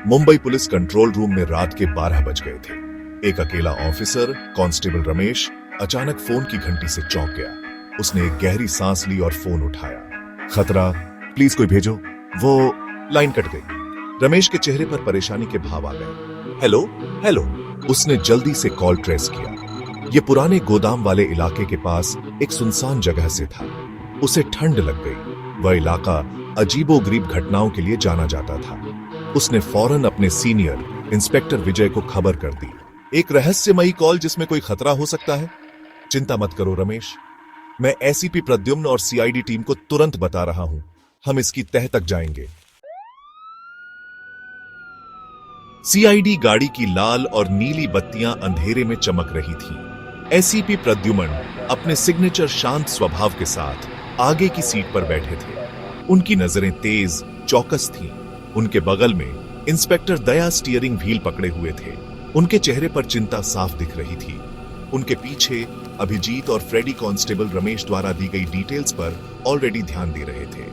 Mumbai police control room में रात के 12 बज गए थे। एक अकेला ऑफिसर कांस्टेबल रमेश अचानक फोन की घंटी से चौंक गया। उसने एक गहरी सांस ली और फोन उठाया। खतरा, प्लीज कोई भेजो। वो लाइन कट गई। रमेश के चेहरे पर परेशानी के भाव आ गए। Hello hello. उसने जल्दी से कॉल ट्रेस किया। ये पुराने गोदाम वाले इलाके के पास एक सुनसान जगह से था। उसे ठंड लग गई। वह इलाका अजीबोगरीब घटनाओं के लिए जाना जाता था। उसने फौरन अपने सीनियर इंस्पेक्टर विजय को खबर कर दी। एक रहस्यमयी कॉल जिसमें कोई खतरा हो सकता है। चिंता मत करो रमेश, मैं एसीपी प्रद्युम्न और सीआईडी टीम को तुरंत बता रहा हूं। हम इसकी तह तक जाएंगे। सीआईडी गाड़ी की लाल और नीली बत्तियां अंधेरे में चमक रही थीं। एसीपी प्रद्युम्न अपने सिग्नेचर शांत स्वभाव के साथ आगे की सीट पर बैठे थे। उनकी नजरें तेज, चौकस थीं। उनके बगल में इंस्पेक्टर दया स्टीयरिंग व्हील पकड़े हुए थे। उनके चेहरे पर चिंता साफ दिख रही थी। उनके पीछे अभिजीत और फ्रेडी कांस्टेबल रमेश द्वारा दी गई डिटेल्स पर ऑलरेडी ध्यान दे रहे थे।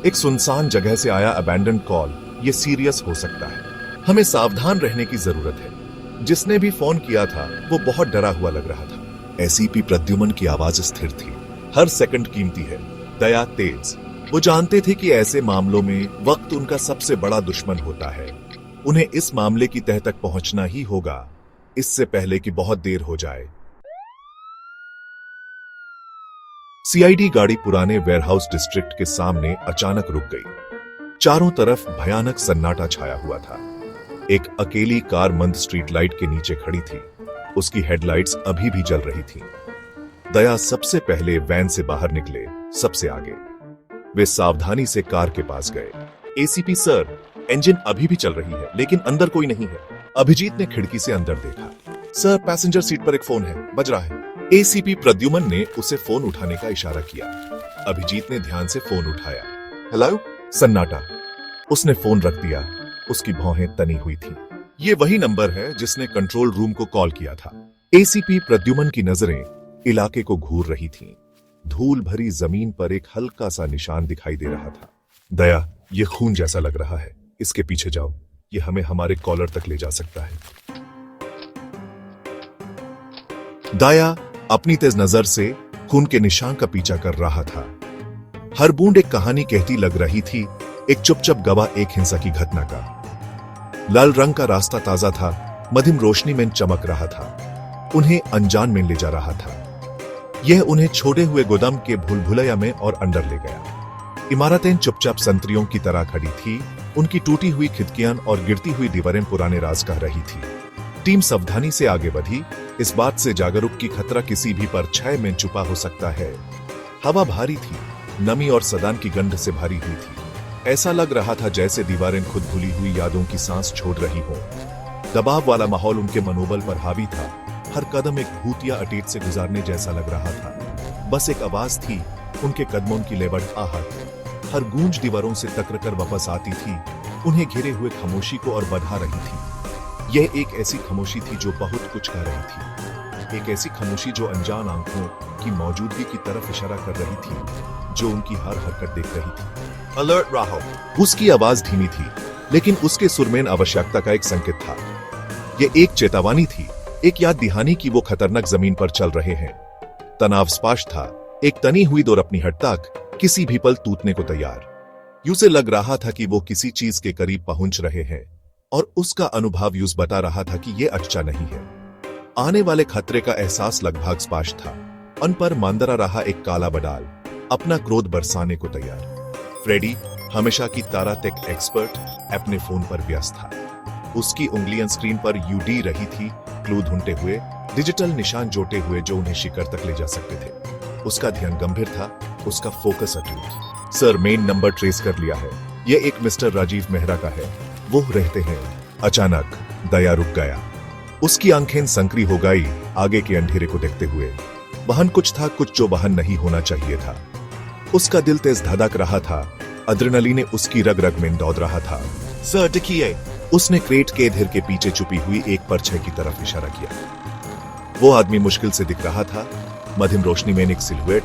एक सुनसान जगह से आया अबैंडन्ड कॉल, ये सीरियस हो सकता है। हमें सावधान रहने की जरूरत है। जिसने भी फोन किया था वो बहुत डरा हुआ लग रहा था। एसीपी प्रद्युम्न की आवाज स्थिर थी। हर सेकंड कीमती है। दया तेज। वो जानते थे कि ऐसे मामलों में वक्त उनका सबसे बड़ा दुश्मन होता है। उन्हें इस मामले की तह तक पहुंचना ही होगा, इससे पहले कि बहुत देर हो जाए। सीआईडी गाड़ी पुराने वेयरहाउस डिस्ट्रिक्ट के सामने अचानक रुक गई। चारों तरफ भयानक सन्नाटा छाया हुआ था। एक अकेली कार मंद स्ट्रीट लाइट के नीचे खड़ी थी। उसकी हेडलाइट्स अभी भी जल रही थीं। दया सबसे पहले वैन से बाहर निकले, सबसे आगे। वे सावधानी से कार के पास गए। एसीपी सर, इंजन अभी भी चल रही है, लेकिन अंदर कोई नहीं है। अभिजीत ने खिड़की से अंदर देखा। सर, पैसेंजर सीट पर एक फोन है, बज रहा है। एसीपी प्रद्युम्न ने उसे फोन उठाने का इशारा किया। अभिजीत ने ध्यान से फोन उठाया। हेलो। सन्नाटा। उसने फोन रख दिया। उसकी भौहें तनी हुई थी। ये वही नंबर है जिसने कंट्रोल रूम को कॉल किया था। एसीपी प्रद्युम्न की नजरें इलाके को घूर रही थीं। धूल भरी जमीन पर एक हल्का सा निशान दिखाई दे रहा था। दया, ये खून जैसा लग रहा है। इसके पीछे जाओ, ये हमें हमारे कॉलर तक ले जा सकता है। दया अपनी तेज नजर से खून के निशान का पीछा कर रहा था। हर बूंद एक कहानी कहती लग रही थी, एक चुपचाप गवाह एक हिंसा की घटना का। लाल रंग का रास्ता ताजा था, मध्यम रोशनी में चमक रहा था। उन्हें अनजान में ले जा रहा था। यह उन्हें छोड़े हुए गोदाम के भूलभुलैया में और अंदर ले गया। इमारतें चुपचाप संतरियों की तरह खड़ी थी। उनकी टूटी हुई खिड़कियां और गिरती हुई दीवारें पुराने राज कह रही थी। टीम सावधानी से आगे बढ़ी, इस बात से जागरूक कि खतरा किसी भी परछाई में छुपा हो सकता है। हवा भारी थी, नमी और सदान की गंध से भरी हुई थी। ऐसा लग रहा था जैसे दीवारें खुद भूली हुई यादों की सांस छोड़ रही हों। दबाव वाला माहौल उनके मनोबल पर हावी था। हर कदम एक भूत या अतीत से गुजारने जैसा लग रहा था। बस एक आवाज थी, उनके कदमों की लेबड़ आहट। हर गूंज दीवारों से टकरा कर वापस आती थी, उन्हें घेरे हुए खामोशी को और बढ़ा रही थी। यह एक ऐसी खामोशी थी जो बहुत कुछ कह रही थी। एक ऐसी खामोशी जो अनजान आंखों की मौजूदगी की तरफ इशारा कर रही थी, जो उनकी हर हरकत देख रही थी। अलर्ट रहो। उसकी आवाज धीमी थी, लेकिन उसके सुर में आवश्यकता का एक संकेत था। यह एक चेतावनी थी, एक याद दहानी कि वो खतरनाक जमीन पर चल रहे हैं। तनाव स्पष्ट था, एक तनी हुई दौर अपनी हद तक किसी भी पल टूटने को तैयार। यूं लग रहा था कि वो किसी चीज के करीब पहुंच रहे हैं, और उसका अनुभव यूं बता रहा था कि ये अच्छा नहीं है। आने वाले खतरे का एहसास लगभग स्पष्ट था। उन पर मंडरा रहा एक काला बडाल, अपना क्रोध बरसाने को तैयार। फ्रेडी, हमेशा की तारा टेक एक्सपर्ट, अपने फोन पर व्यस्त था। उसकी उंगलियां स्क्रीन पर यूडी रही थी, क्लू ढूंढते हुए, डिजिटल निशान जोड़ते हुए जो उन्हें शिखर तक ले जा सकते थे। उसका ध्यान गंभीर था, उसका फोकस अटूट। सर, मेन नंबर ट्रेस कर लिया है। यह एक मिस्टर राजीव मेहरा का है, वो रहते हैं। अचानक दया रुक गया। उसकी आंखें संकरी हो गई, आगे के अंधेरे को देखते हुए। वहन कुछ था, कुछ जो वहन नहीं होना चाहिए था। उसका दिल तेज धड़क रहा था, एड्रेनलिन उसकी रग रग में दौड़ रहा था। सर देखिए, उसने क्रेट के धीर के पीछे छुपी हुई एक परछाई की तरफ इशारा किया। वो आदमी मुश्किल से दिख रहा था, मध्यम रोशनी में एक सिलुएट,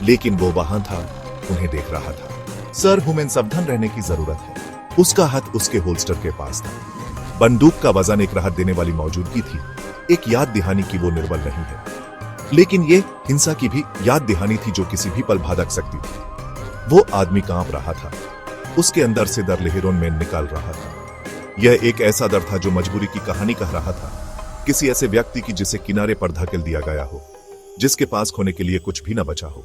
लेकिन वो वहां था, उन्हें देख रहा था। सर, हमें सावधान रहने की जरूरत है। उसका हाथ उसके होल्स्टर के पास था। बंदूक का वजन एक राहत देने वाली मौजूदगी थी, एक याद दहानी की वो निर्बल नहीं है, लेकिन ये हिंसा की भी याद दहानी थी जो किसी भी पल भड़क सकती थी। वो आदमी कांप रहा था, उसके अंदर से डर लहरों में निकल रहा था। यह एक ऐसा डर था जो मजबूरी की कहानी कह रहा था, किसी ऐसे व्यक्ति की जिसे किनारे पर धकेल दिया गया हो, जिसके पास खोने के लिए कुछ भी न बचा हो।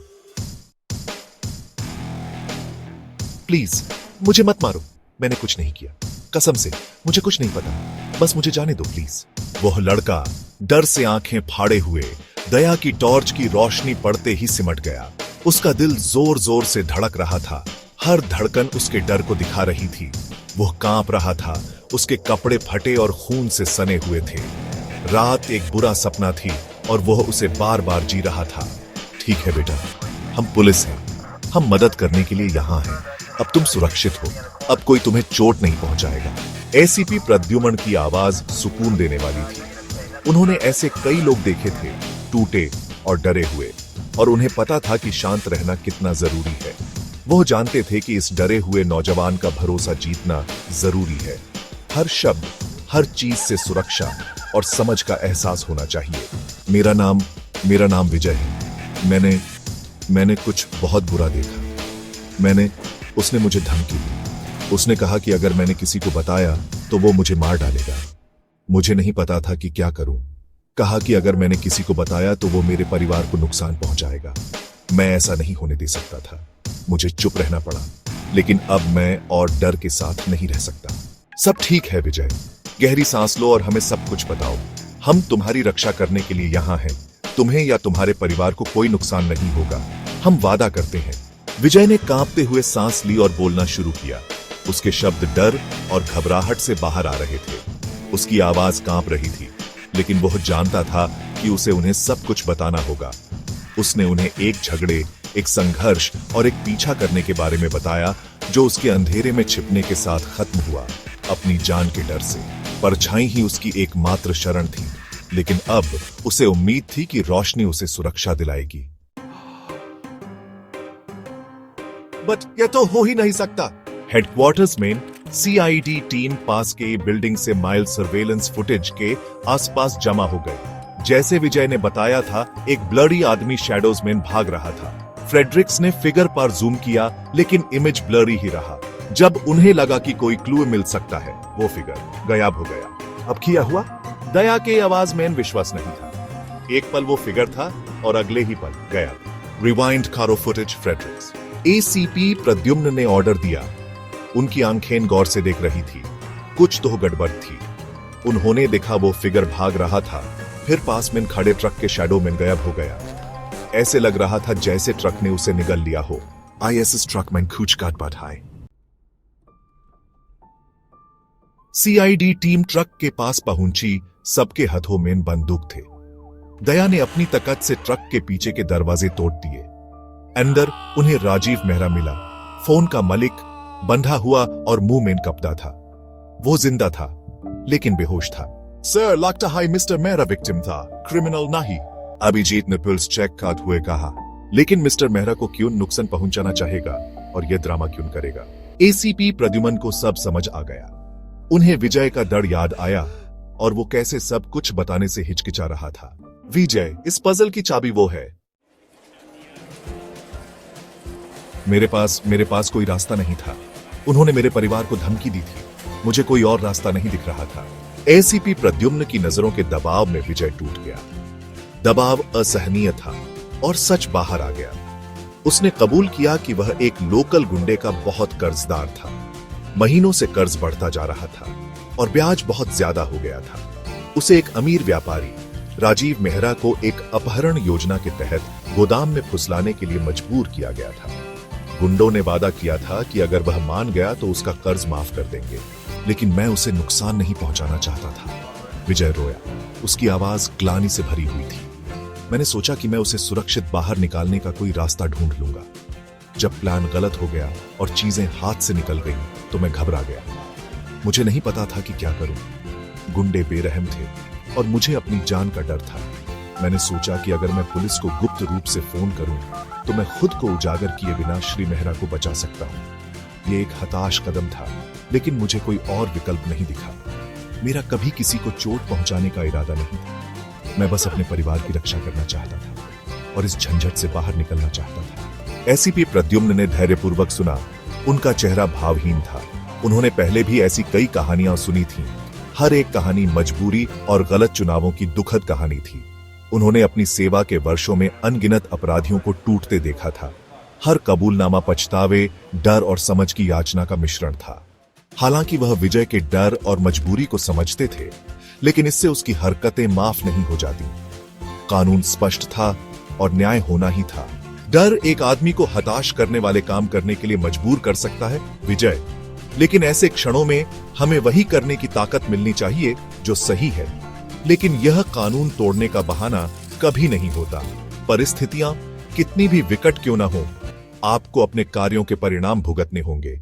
प्लीज मुझे मत मारो, मैंने कुछ नहीं किया, कसम से मुझे कुछ नहीं पता, बस मुझे जाने दो प्लीज। वह लड़का डर से आंखें फाड़े हुए दया की टॉर्च की रोशनी पड़ते ही सिमट गया। उसका दिल जोर जोर से धड़क रहा था, हर धड़कन उसके डर को दिखा रही थी। वह कांप रहा था, उसके कपड़े फटे और खून से सने हुए थे। रात एक बुरा सपना थी और वह उसे बार बार जी रहा था। ठीक है बेटा, हम पुलिस हैं, हम मदद करने के लिए यहां हैं, अब तुम सुरक्षित हो, अब कोई तुम्हें चोट नहीं पहुंचाएगा। एसीपी प्रद्युमन की आवाज सुकून देने वाली थी। उन्होंने ऐसे कई लोग देखे थे, टूटे और डरे हुए, और उन्हें पता था कि शांत रहना कितना जरूरी है। वो जानते थे कि इस डरे हुए नौजवान का भरोसा जीतना जरूरी है। हर शब्द, हर चीज से सुरक्षा और समझ का एहसास होना चाहिए। मेरा नाम विजय है। मैंने कुछ बहुत बुरा देखा। उसने मुझे धमकी दी। उसने कहा कि अगर मैंने किसी को बताया तो वो मुझे मार डालेगा। मुझे नहीं पता था कि क्या करूं। कहा कि अगर मैंने किसी को बताया तो वो मेरे परिवार को नुकसान पहुंचाएगा। मैं ऐसा नहीं होने दे सकता था। मुझे चुप रहना पड़ा, लेकिन अब मैं और डर के साथ नहीं रह सकता। सब ठीक है विजय, गहरी सांस लो और हमें सब कुछ बताओ। हम तुम्हारी रक्षा करने के लिए यहाँ हैं। तुम्हें या तुम्हारे परिवार को कोई नुकसान नहीं होगा, हम वादा करते हैं। विजय ने कांपते हुए सांस ली और बोलना शुरू किया। उसके शब्द डर और घबराहट से बाहर आ रहे थे। उसकी आवाज कांप रही थी, लेकिन वह जानता था कि उसे उन्हें सब कुछ बताना होगा। उसने उन्हें एक झगड़े, एक संघर्ष और एक पीछा करने के बारे में बताया जो उसके अंधेरे में छिपने के साथ खत्म हुआ, अपनी जान के डर से। परछाई ही उसकी एकमात्र शरण थी, लेकिन अब उसे उम्मीद थी कि रोशनी उसे सुरक्षा दिलाएगी। बट यह तो हो ही नहीं सकता। हेडक्वार्टर्स में सीआईडी टीम पास के बिल्डिंग से माइल सर्वेलेंस फुटेज के आसपास जमा हो गई। जैसे विजय ने बताया था, एक ब्लरी आदमी शैडोज में भाग रहा था। फ्रेडरिक्स ने फिगर पर जूम किया, लेकिन इमेज ब्लरी ही रहा। जब उन्हें लगा कि कोई क्लू मिल सकता है, वो फिगर गायब हो गया। अब क्या हुआ? दया के आवाज में विश्वास नहीं था। एक पल वो फिगर था और अगले ही पल गया। रिवाइंड करो फुटेज फ्रेडरिक्स। एसीपी प्रद्युम्न ने ऑर्डर दिया। उनकी आंखें गौर से देख रही थी। कुछ तो गड़बड़ थी। उन्होंने देखा वो फिगर भाग रहा था, फिर पास में खड़े ट्रक के शैडो में गायब हो गया। ऐसे लग रहा था जैसे ट्रक ने उसे निगल लिया हो। आईएसएस ट्रक में कुछ काट पाठाए। सीआईडी टीम ट्रक के पास पहुंची। सबके हाथों में बंदूक थे। दया ने अपनी ताकत से ट्रक के पीछे के दरवाजे तोड़ दिए। अंदर उन्हें राजीव मेहरा मिला। फोन का मलिक बंधा हुआ और मुंह में कपड़ा था। वो जिंदा था, लेकिन बेहोश था। सर, लगता है मिस्टर मेहरा विक्टिम था, क्रिमिनल नहीं। अभिजीत ने पुलिस चेक करते हुए कहा। लेकिन मिस्टर मेहरा को क्यों नुकसान पहुंचाना चाहेगा और यह ड्रामा क्यों करेगा? एसीपी प्रद्युमन को सब समझ आ गया। उन्हें विजय का डर याद आया और वो कैसे सब कुछ बताने से हिचकिचा रहा था। विजय, इस पजल की चाबी वो है। मेरे पास कोई रास्ता नहीं था। उन्होंने मेरे परिवार को धमकी दी थी। मुझे कोई और रास्ता नहीं दिख रहा था। एसीपी प्रद्युम्न की नजरों के दबाव में विजय टूट गया। दबाव असहनीय था और सच बाहर आ गया। उसने कबूल किया कि वह एक लोकल गुंडे का बहुत कर्जदार था। महीनों से कर्ज बढ़ता जा रहा था और ब्याज बहुत ज्यादा हो गया था। उसे एक अमीर व्यापारी राजीव मेहरा को एक अपहरण योजना के तहत गोदाम में फुसलाने के लिए मजबूर किया गया था। गुंडों ने वादा किया था कि अगर वह मान गया तो उसका कर्ज माफ कर देंगे, लेकिन मैं उसे नुकसान नहीं पहुंचाना चाहता था। विजय रोया। उसकी आवाज ग्लानि से भरी हुई थी। मैंने सोचा कि मैं उसे सुरक्षित बाहर निकालने का कोई रास्ता ढूंढ लूंगा। जब प्लान गलत हो गया और चीजें हाथ से निकल गईं, तो मैं घबरा गया। मुझे नहीं पता था कि क्या करूं। गुंडे बेरहम थे और मुझे अपनी जान का डर था। मैंने सोचा कि अगर मैं पुलिस को गुप्त रूप से फोन करूं, तो मैं खुद को उजागर किए बिना श्री मेहरा को बचा सकता हूं। यह एक हताश कदम था, लेकिन मुझे कोई और विकल्प नहीं दिखा। मेरा कभी किसी को चोट पहुंचाने का इरादा नहीं था। मैं बस अपने परिवार की रक्षा करना चाहता था और इस झंझट से बाहर निकलना चाहता था। एसीपी प्रद्युम्न ने धैर्यपूर्वक सुना। उनका चेहरा भावहीन था। उन्होंने पहले भी ऐसी कई कहानियां सुनी थीं। हर एक कहानी मजबूरी और गलत चुनावों की दुखद कहानी थी। उन्होंने अपनी सेवा के वर्षों में अनगिनत अपराधियों को टूटते देखा था। हर कबूलनामा पछतावे, डर और समझ की याचना का मिश्रण था। हालांकि वह विजय के डर और मजबूरी को समझते थे, लेकिन इससे उसकी हरकतें माफ नहीं हो जाती। कानून स्पष्ट था और न्याय होना ही था। डर एक आदमी को हताश करने वाले काम करने के लिए मजबूर कर सकता है, विजय, लेकिन ऐसे क्षणों में हमें वही करने की ताकत मिलनी चाहिए जो सही है। लेकिन यह कानून तोड़ने का बहाना कभी नहीं होता। परिस्थितियां कितनी भी विकट क्यों ना हो, आपको अपने कार्यों के परिणाम भुगतने होंगे।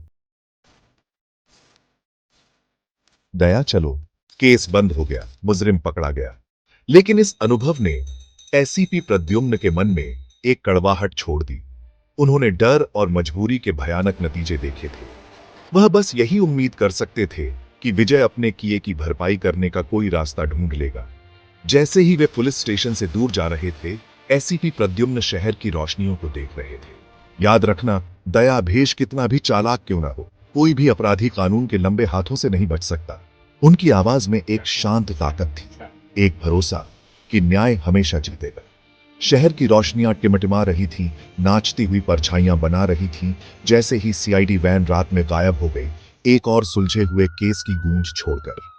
दया चलो, केस बंद हो गया, मुजरिम पकड़ा गया। लेकिन इस अनुभव ने एसीपी प्रद्युम्न के मन में एक कड़वाहट छोड़ दी। उन्होंने डर और मजबूरी के भयानक नतीजे देखे थे। वह बस यही उम्मीद कर सकते थे कि विजय अपने किए की भरपाई करने का कोई रास्ता ढूंढ लेगा। जैसे ही वे पुलिस स्टेशन से दूर जा रहे थे, एसीपी प्रद्युम्न शहर की रोशनियों को देख रहे थे। याद रखना, दया भेष कितना भी चालाक क्यों ना हो, कोई भी अपराधी कानून के लंबे हाथों से नहीं बच सकता। उनकी आवाज में एक शांत ताकत थी, एक भरोसा कि न्याय हमेशा जीतेगा। शहर की रोशनियां टिमटिमा रही थीं, नाचती हुई परछाइयां बना रही थीं। जैसे ही सीआईडी वैन रात में गायब हो गई, एक और सुलझे हुए केस की गूंज छोड़कर।